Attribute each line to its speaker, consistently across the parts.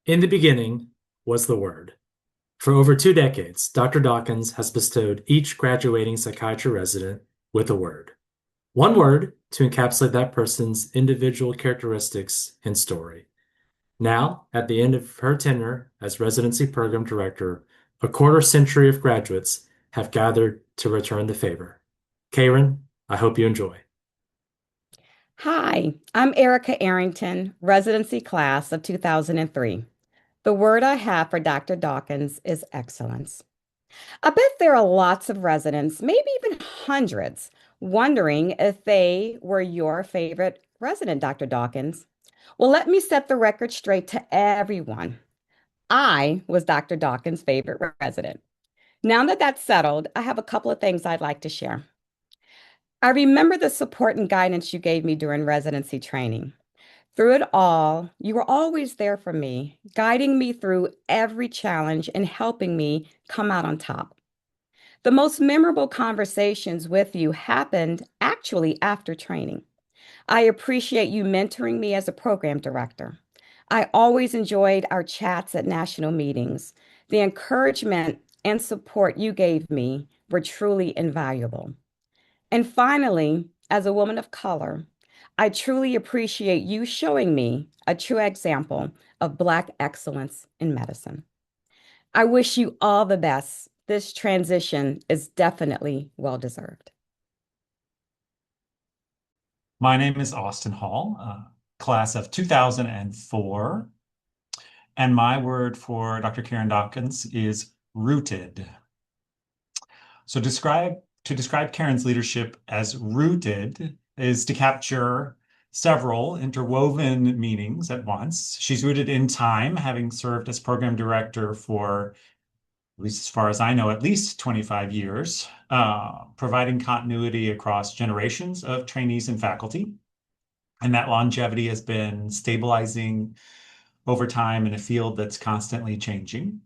Speaker 1: In the beginning was the Word. For over 2 decades, Dr. Dawkins has bestowed each graduating psychiatry resident with a word. One word to encapsulate that person's individual characteristics and story. Now, at the end of her tenure as residency program director, a quarter century of graduates have gathered to return the favor. Karen, I hope you enjoy.
Speaker 2: Hi, I'm Erica Arrington, residency class of 2003. The word I have for Dr. Dawkins is excellence. I bet there are lots of residents, maybe even hundreds, wondering if they were your favorite resident, Dr. Dawkins. Well, let me set the record straight to everyone. I was Dr. Dawkins' favorite resident. Now that that's settled, I have a couple of things I'd like to share. I remember the support and guidance you gave me during residency training. Through it all, you were always there for me, guiding me through every challenge and helping me come out on top. The most memorable conversations with you happened actually after training. I appreciate you mentoring me as a program director. I always enjoyed our chats at national meetings. The encouragement and support you gave me were truly invaluable. And finally, as a woman of color, I truly appreciate you showing me a true example of Black excellence in medicine. I wish you all the best. This transition is definitely well deserved.
Speaker 3: My name is Austin Hall, class of 2004, and my word for Dr. Karen Dawkins is rooted. So to describe Karen's leadership as rooted is to capture several interwoven meanings at once. She's rooted in time, having served as program director for, at least as far as I know, at least 25 years, providing continuity across generations of trainees and faculty. And that longevity has been stabilizing over time in a field that's constantly changing.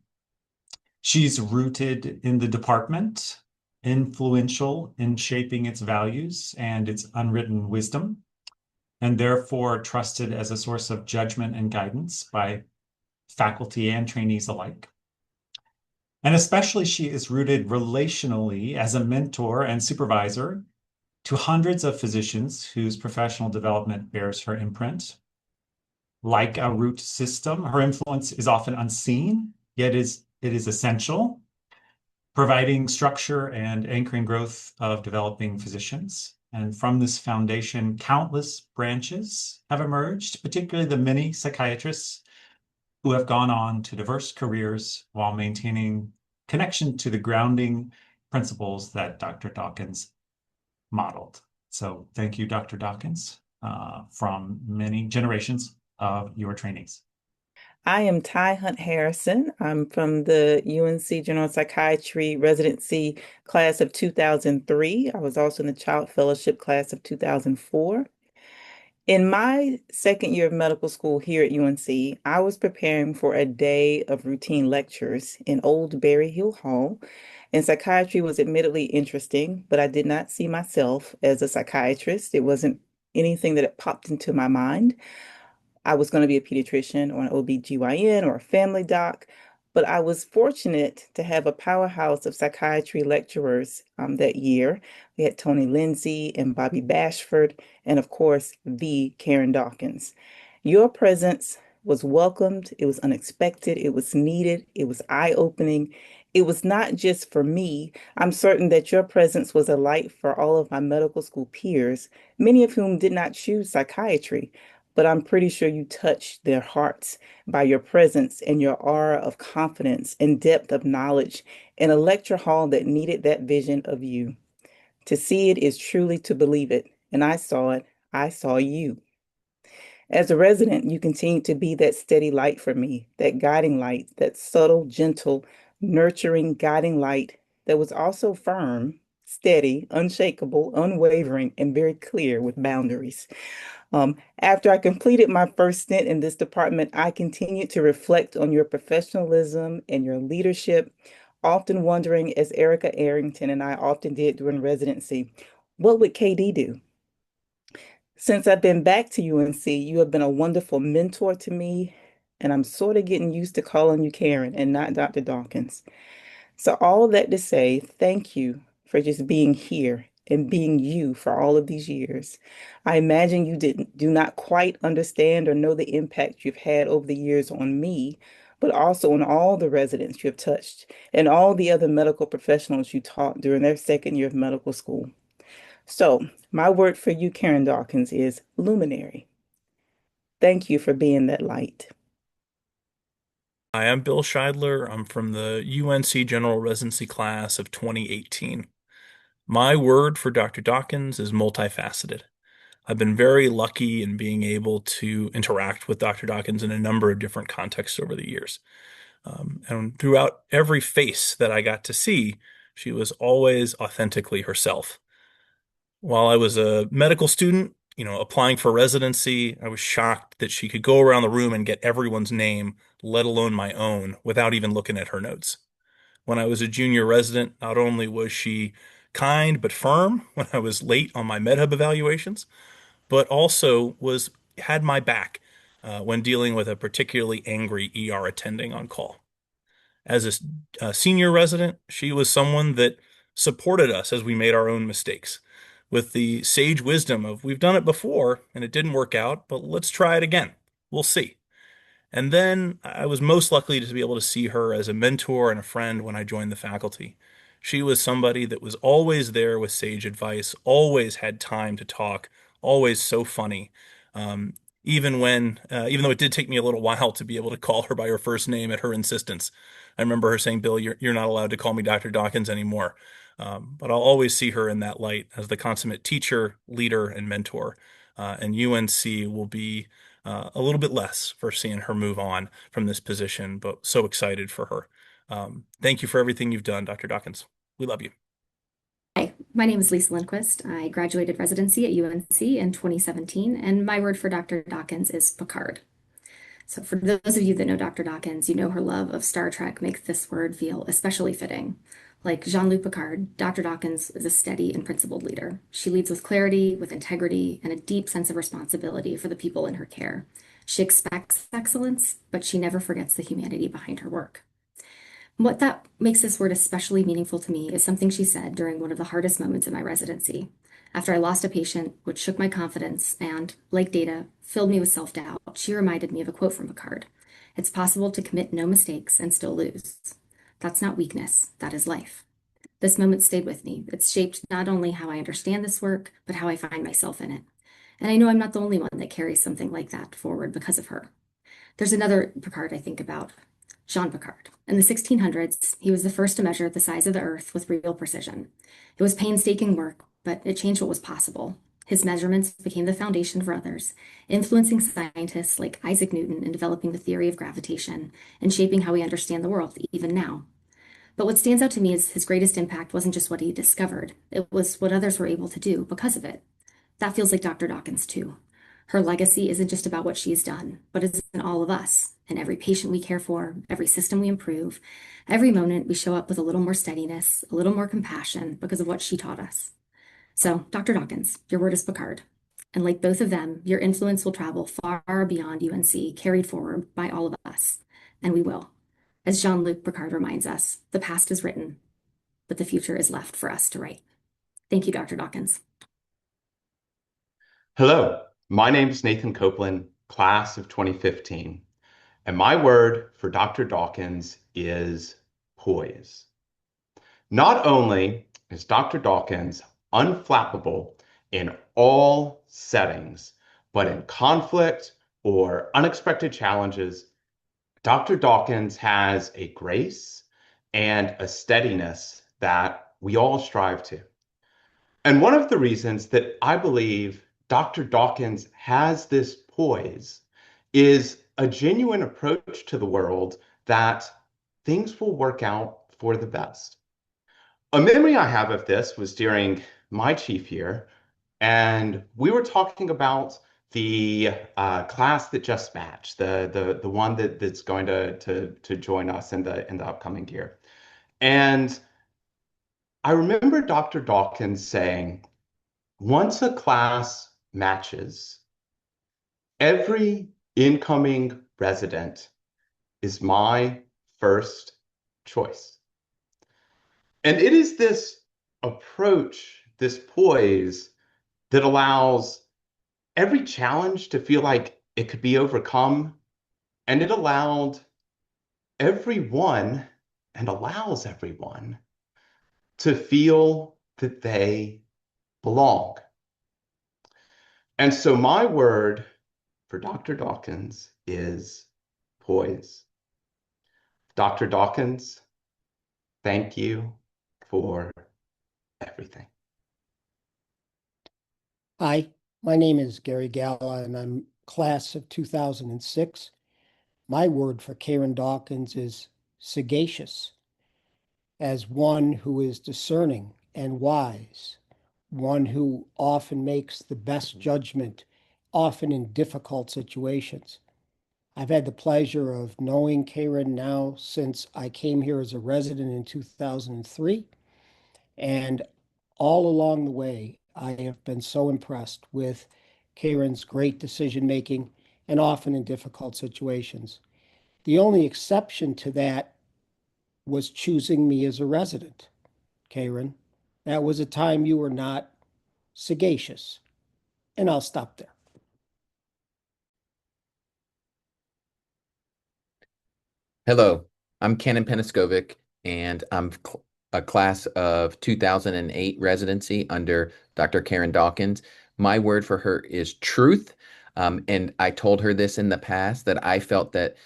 Speaker 3: She's rooted in the department, influential in shaping its values and its unwritten wisdom, and therefore trusted as a source of judgment and guidance by faculty and trainees alike. And especially she is rooted relationally as a mentor and supervisor to hundreds of physicians whose professional development bears her imprint. Like a root system, her influence is often unseen, yet it is essential, providing structure and anchoring growth of developing physicians. And from this foundation, countless branches have emerged, particularly the many psychiatrists who have gone on to diverse careers while maintaining connection to the grounding principles that Dr. Dawkins modeled. So thank you, Dr. Dawkins, from many generations of your trainees.
Speaker 4: I am Ty Hunt Harrison. I'm from the UNC General Psychiatry residency class of 2003. I was also in the Child Fellowship class of 2004. In my second year of medical school here at UNC, I was preparing for a day of routine lectures in Old Berry Hill Hall, and psychiatry was admittedly interesting, but I did not see myself as a psychiatrist. It wasn't anything that had popped into my mind. I was going to be a pediatrician or an OB/GYN or a family doc, but I was fortunate to have a powerhouse of psychiatry lecturers that year. We had Tony Lindsay and Bobby Bashford, and of course, the Karen Dawkins. Your presence was welcomed, it was unexpected, it was needed, it was eye-opening. It was not just for me. I'm certain that your presence was a light for all of my medical school peers, many of whom did not choose psychiatry, but I'm pretty sure you touched their hearts by your presence and your aura of confidence and depth of knowledge in a lecture hall that needed that vision of you. To see it is truly to believe it. And I saw it. I saw you. As a resident, you continue to be that steady light for me, that guiding light, that subtle, gentle, nurturing, guiding light that was also firm, steady, unshakable, unwavering, and very clear with boundaries. After I completed my first stint in this department, I continued to reflect on your professionalism and your leadership, often wondering, as Erica Arrington and I often did during residency, what would KD do? Since I've been back to UNC, you have been a wonderful mentor to me, and I'm sort of getting used to calling you Karen and not Dr. Dawkins. So all that to say, thank you for just being here and being you for all of these years. I imagine you do not quite understand or know the impact you've had over the years on me, but also on all the residents you have touched and all the other medical professionals you taught during their second year of medical school. So my word for you, Karen Dawkins, is luminary. Thank you for being that light.
Speaker 5: Hi, I'm Bill Scheidler. I'm from the UNC General Residency Class of 2018. My word for Dr. Dawkins is multifaceted. I've been very lucky in being able to interact with Dr. Dawkins in a number of different contexts over the years. And throughout every face that I got to see, she was always authentically herself. While I was a medical student, applying for residency, I was shocked that she could go around the room and get everyone's name, let alone my own, without even looking at her notes. When I was a junior resident, not only was she kind but firm when I was late on my MedHub evaluations, but also was had my back when dealing with a particularly angry ER attending on call. As a senior resident, she was someone that supported us as we made our own mistakes with the sage wisdom of we've done it before and it didn't work out, but let's try it again. We'll see. And then I was most lucky to be able to see her as a mentor and a friend when I joined the faculty. She was somebody that was always there with sage advice, always had time to talk, always so funny. Um, even though it did take me a little while to be able to call her by her first name at her insistence. I remember her saying, "Bill, you're not allowed to call me Dr. Dawkins anymore." But I'll always see her in that light as the consummate teacher, leader, and mentor. And UNC will be a little bit less for seeing her move on from this position, but so excited for her. Thank you for everything you've done, Dr. Dawkins. We love you.
Speaker 6: Hi, my name is Lisa Lindquist. I graduated residency at UNC in 2017, and my word for Dr. Dawkins is Picard. So for those of you that know Dr. Dawkins, you know her love of Star Trek makes this word feel especially fitting. Like Jean-Luc Picard, Dr. Dawkins is a steady and principled leader. She leads with clarity, with integrity, and a deep sense of responsibility for the people in her care. She expects excellence, but she never forgets the humanity behind her work. What that makes this word especially meaningful to me is something she said during one of the hardest moments in my residency. After I lost a patient, which shook my confidence and, like Data, filled me with self-doubt, she reminded me of a quote from Picard. It's possible to commit no mistakes and still lose. That's not weakness, that is life. This moment stayed with me. It's shaped not only how I understand this work, but how I find myself in it. And I know I'm not the only one that carries something like that forward because of her. There's another Picard I think about, Jean Picard. In the 1600s, he was the first to measure the size of the Earth with real precision. It was painstaking work, but it changed what was possible. His measurements became the foundation for others, influencing scientists like Isaac Newton in developing the theory of gravitation and shaping how we understand the world even now. But what stands out to me is his greatest impact wasn't just what he discovered, it was what others were able to do because of it. That feels like Dr. Dawkins, too. Her legacy isn't just about what she's done, but it's in all of us, and every patient we care for, every system we improve, every moment we show up with a little more steadiness, a little more compassion because of what she taught us. So, Dr. Dawkins, your word is Picard. And like both of them, your influence will travel far beyond UNC, carried forward by all of us. And we will. As Jean-Luc Picard reminds us, the past is written, but the future is left for us to write. Thank you, Dr. Dawkins.
Speaker 7: Hello, my name is Nathan Copeland, class of 2015, and my word for Dr. Dawkins is poise. Not only is Dr. Dawkins unflappable in all settings, but in conflict or unexpected challenges, Dr. Dawkins has a grace and a steadiness that we all strive to. And one of the reasons that I believe Dr. Dawkins has this poise is a genuine approach to the world that things will work out for the best. A memory I have of this was during my chief year, and we were talking about the class that just matched, the one that's going to join us in the upcoming year. And I remember Dr. Dawkins saying, once a class matches, every incoming resident is my first choice. And it is this approach, this poise, that allows every challenge to feel like it could be overcome. And it allowed everyone and allows everyone to feel that they belong. And so my word for Dr. Dawkins is poise. Dr. Dawkins, thank you for everything.
Speaker 8: Hi, my name is Gary Galla, and I'm class of 2006. My word for Karen Dawkins is sagacious, as one who is discerning and wise, one who often makes the best judgment, often in difficult situations. I've had the pleasure of knowing Karen now since I came here as a resident in 2003. And all along the way, I have been so impressed with Karen's great decision making and often in difficult situations. The only exception to that was choosing me as a resident, Karen. That was a time you were not sagacious. And I'll stop there.
Speaker 9: Hello, I'm Kenan Peniskovic, and I'm a class of 2008 residency under Dr. Karen Dawkins. My word for her is truth. And I told her this in the past that I felt that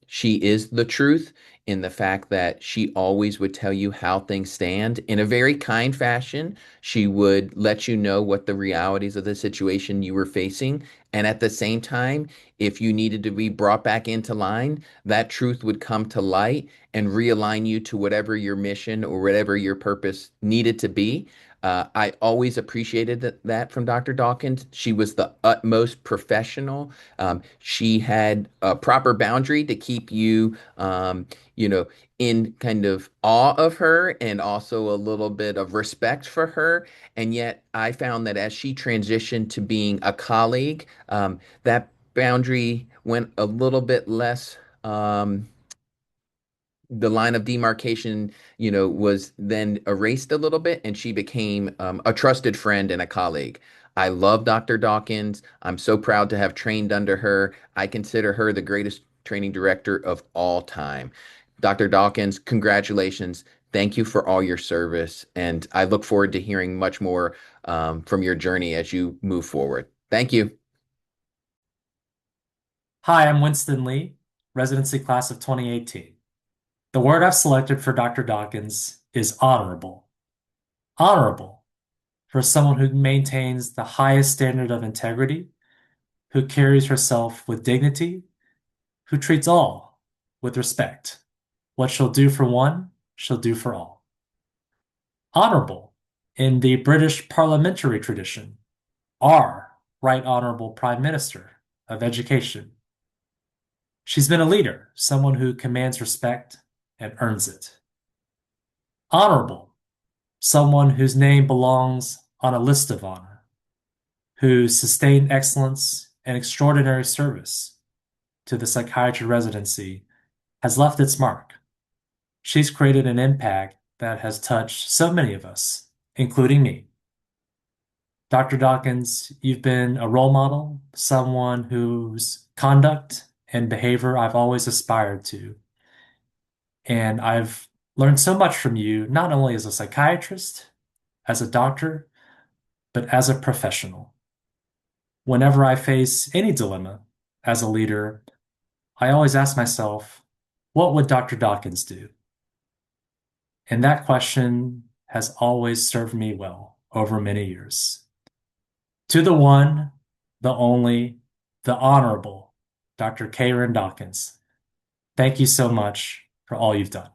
Speaker 9: she is the truth in the fact that she always would tell you how things stand in a very kind fashion. She would let you know what the realities of the situation you were facing. And at the same time, if you needed to be brought back into line, that truth would come to light and realign you to whatever your mission or whatever your purpose needed to be. I always appreciated that from Dr. Dawkins. She was the utmost professional. She had a proper boundary to keep you, in kind of awe of her and also a little bit of respect for her. And yet I found that as she transitioned to being a colleague, that boundary went a little bit less. The line of demarcation, was then erased a little bit, and she became a trusted friend and a colleague. I love Dr. Dawkins. I'm so proud to have trained under her. I consider her the greatest training director of all time. Dr. Dawkins, congratulations. Thank you for all your service, and I look forward to hearing much more from your journey as you move forward. Thank you.
Speaker 1: Hi, I'm Winston Lee, residency class of 2018. The word I've selected for Dr. Dawkins is honorable. Honorable for someone who maintains the highest standard of integrity, who carries herself with dignity, who treats all with respect. What she'll do for one, she'll do for all. Honorable in the British parliamentary tradition, our Right Honorable Prime Minister of Education. She's been a leader, someone who commands respect and earns it. Honorable, someone whose name belongs on a list of honor, whose sustained excellence and extraordinary service to the psychiatry residency has left its mark. She's created an impact that has touched so many of us, including me. Dr. Dawkins, you've been a role model, someone whose conduct and behavior I've always aspired to. And I've learned so much from you, not only as a psychiatrist, as a doctor, but as a professional. Whenever I face any dilemma as a leader, I always ask myself, what would Dr. Dawkins do? And that question has always served me well over many years. To the one, the only, the honorable Dr. Karen Dawkins, thank you so much for all you've done.